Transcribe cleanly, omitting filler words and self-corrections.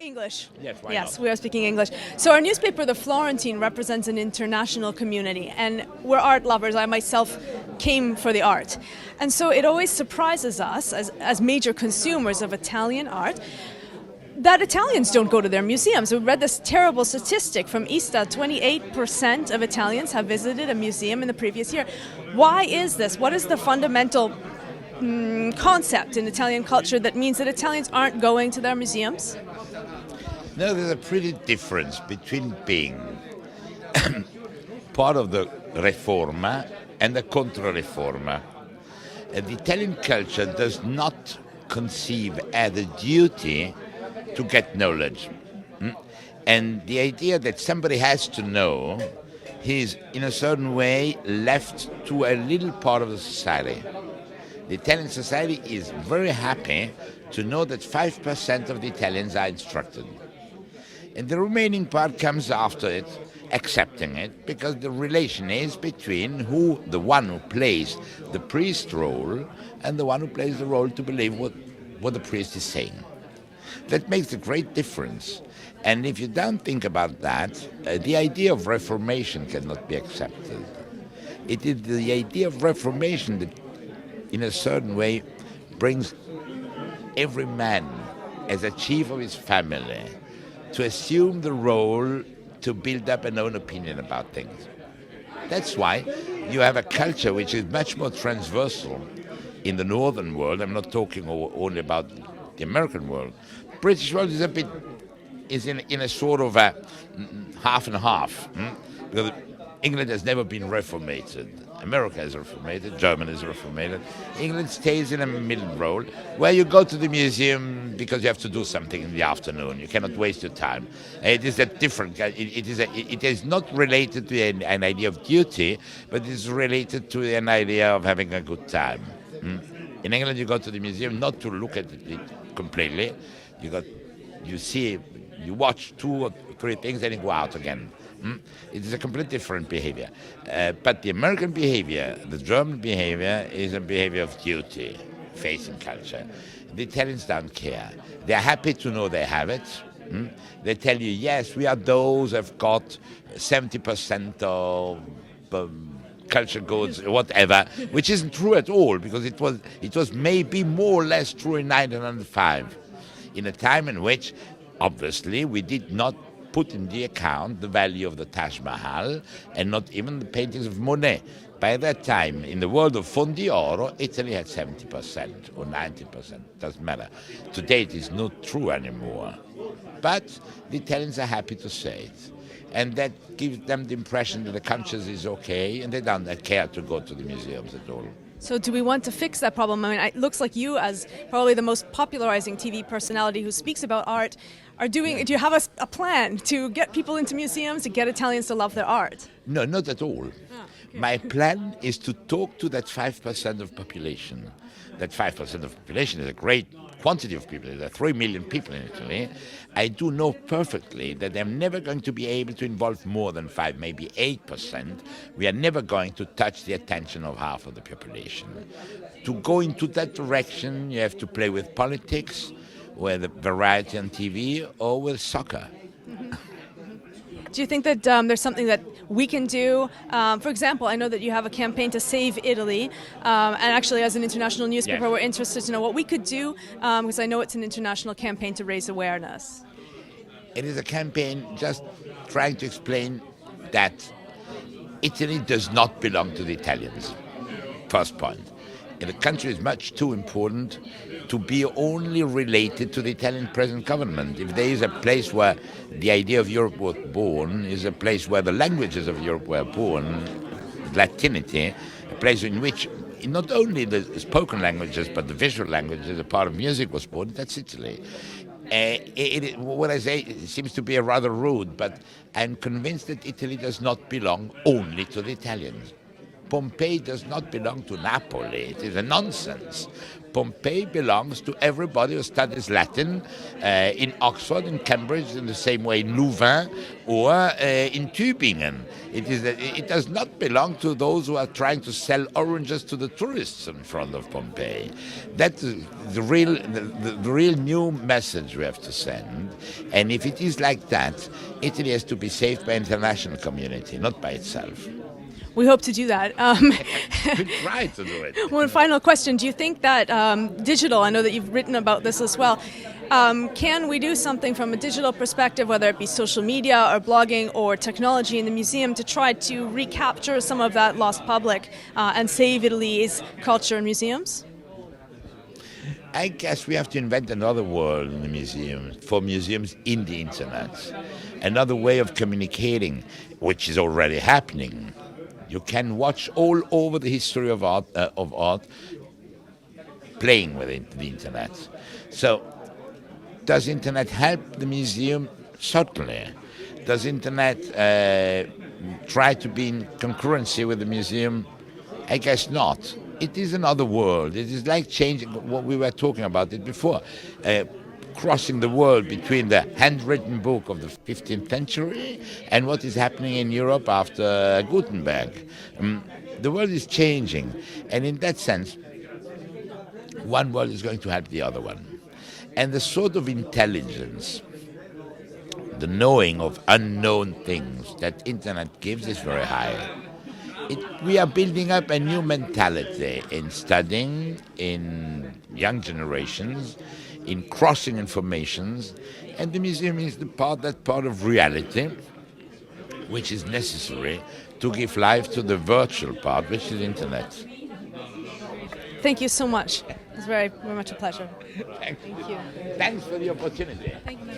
English. Yes, why Yes, not? we are speaking English. So our newspaper, The Florentine, represents an international community, and we're art lovers. I myself came for the art. And so it always surprises us, as major consumers of Italian art, that Italians don't go to their museums. We read this terrible statistic from ISTA, 28% of Italians have visited a museum in the previous year. Why is this? What is the fundamental concept in Italian culture that means that Italians aren't going to their museums? No, there's a pretty difference between being part of the Reforma and the Contra-Reforma. The Italian culture does not conceive as a duty to get knowledge. And the idea that somebody has to know is, in a certain way, left to a little part of the society. The Italian society is very happy to know that 5% of the Italians are instructed. And the remaining part comes after it, accepting it, because the relation is between the one who plays the priest role and the one who plays the role to believe what the priest is saying. That makes a great difference. And if you don't think about that, the idea of reformation cannot be accepted. It is the idea of reformation that, in a certain way, brings every man as a chief of his family to assume the role to build up an own opinion about things. That's why you have a culture which is much more transversal in the northern world. I'm not talking only about the American world. British world is in a sort of a half and half, because England has never been reformated. America is reformated, Germany is reformated. England stays in a middle role where you go to the museum because you have to do something in the afternoon. You cannot waste your time. It is a different. It is not related to an idea of duty, but it is related to an idea of having a good time. In England, you go to the museum not to look at it completely. You watch 2 or 3 things, and you go out again. It is a completely different behavior. But the American behavior, the German behavior, is a behavior of duty, facing culture. The Italians don't care. They're happy to know they have it. They tell you, yes, we are those who have got 70% of culture goods, whatever, which isn't true at all, because it was maybe more or less true in 1905, in a time in which, obviously, we did not put in the account the value of the Taj Mahal and not even the paintings of Monet. By that time, in the world of Fondi Oro, Italy had 70% or 90%, doesn't matter. Today it is not true anymore. But the Italians are happy to say it. And that gives them the impression that the conscience is okay, and they don't care to go to the museums at all. So do we want to fix that problem? I mean, it looks like you, as probably the most popularizing TV personality who speaks about art, do you have a plan to get people into museums, to get Italians to love their art? No, not at all. My plan is to talk to that 5% of population. That 5% of population is a great quantity of people. There are 3 million people in Italy. I do know perfectly that I'm never going to be able to involve more than 5, maybe 8%. We are never going to touch the attention of half of the population. To go into that direction, you have to play with politics, with variety on TV, or with soccer. Do you think that there's something that we can do? For example, I know that you have a campaign to save Italy, and actually as an international newspaper, Yes. we're interested to know what we could do, because I know it's an international campaign to raise awareness. It is a campaign just trying to explain that Italy does not belong to the Italians. First point. And the country is much too important to be only related to the Italian present government. If there is a place where the idea of Europe was born, is a place where the languages of Europe were born, Latinity, a place in which not only the spoken languages but the visual languages, a part of music was born, that's Italy. What I say seems to be rather rude, but I'm convinced that Italy does not belong only to the Italians. Pompeii does not belong to Napoli. It is a nonsense. Pompeii belongs to everybody who studies Latin in Oxford, in Cambridge, in the same way in Louvain or in Tübingen. It does not belong to those who are trying to sell oranges to the tourists in front of Pompeii. That's the real new message we have to send. And if it is like that, Italy has to be saved by international community, not by itself. We hope to do that. We try to do it. One final question. Do you think that digital, I know that you've written about this as well, can we do something from a digital perspective, whether it be social media or blogging or technology in the museum, to try to recapture some of that lost public and save Italy's culture and museums? I guess we have to invent another world in the museum, for museums in the internet. Another way of communicating, which is already happening. You can watch all over the history of art playing with the internet. So, does internet help the museum? Certainly. Does internet try to be in concurrency with the museum? I guess not. It is another world. It is like changing what we were talking about it before. Crossing the world between the handwritten book of the 15th century and what is happening in Europe after Gutenberg. The world is changing, and in that sense, one world is going to help the other one. And the sort of intelligence, the knowing of unknown things that internet gives is very high. We are building up a new mentality in studying, in young generations, in crossing informations, and the museum is that part of reality which is necessary to give life to the virtual part, which is internet. Thank you so much. It's very, very much a pleasure. Thank you. Thanks for the opportunity. Thank you.